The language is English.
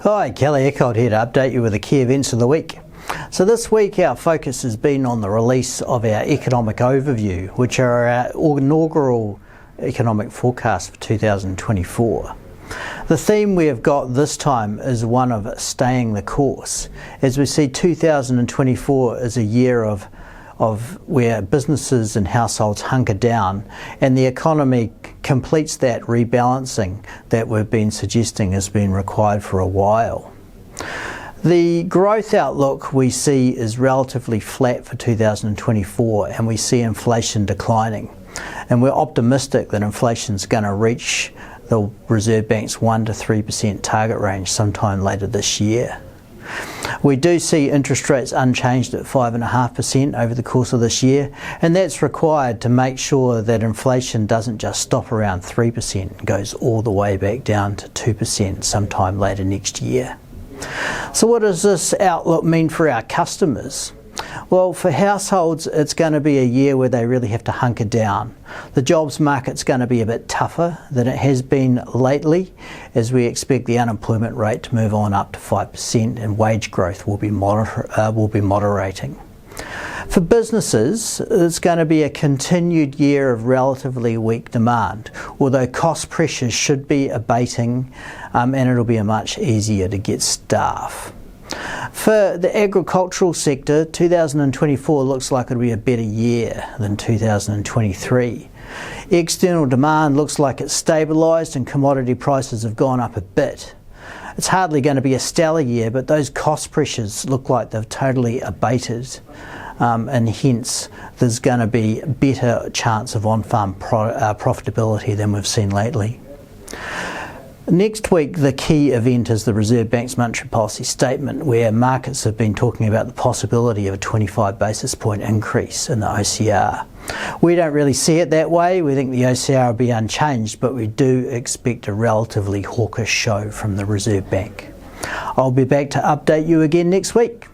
Hi, Kelly Eckholt here to update you with the key events of the week. So this week our focus has been on the release of our economic overview, which are our inaugural economic forecast for 2024. The theme we have got this time is one of staying the course, as we see 2024 as a year of where businesses and households hunker down and the economy completes that rebalancing that we've been suggesting has been required for a while. The growth outlook we see is relatively flat for 2024, and we see inflation declining. And we're optimistic that inflation is going to reach the Reserve Bank's 1 to 3% target range sometime later this year. We do see interest rates unchanged at 5.5% over the course of this year, and that's required to make sure that inflation doesn't just stop around 3% and goes all the way back down to 2% sometime later next year. So what does this outlook mean for our customers? Well, for households, it's going to be a year where they really have to hunker down. The jobs market's going to be a bit tougher than it has been lately, as we expect the unemployment rate to move on up to 5% and wage growth will be moderating. For businesses, it's going to be a continued year of relatively weak demand, although cost pressures should be abating and it'll be much easier to get staff. For the agricultural sector, 2024 looks like it'll be a better year than 2023. External demand looks like it's stabilised and commodity prices have gone up a bit. It's hardly going to be a stellar year, but those cost pressures look like they've totally abated, and hence there's going to be a better chance of on-farm profitability than we've seen lately. Next week, the key event is the Reserve Bank's monetary policy statement, where markets have been talking about the possibility of a 25 basis point increase in the OCR. We don't really see it that way. We think the OCR will be unchanged, but we do expect a relatively hawkish show from the Reserve Bank. I'll be back to update you again next week.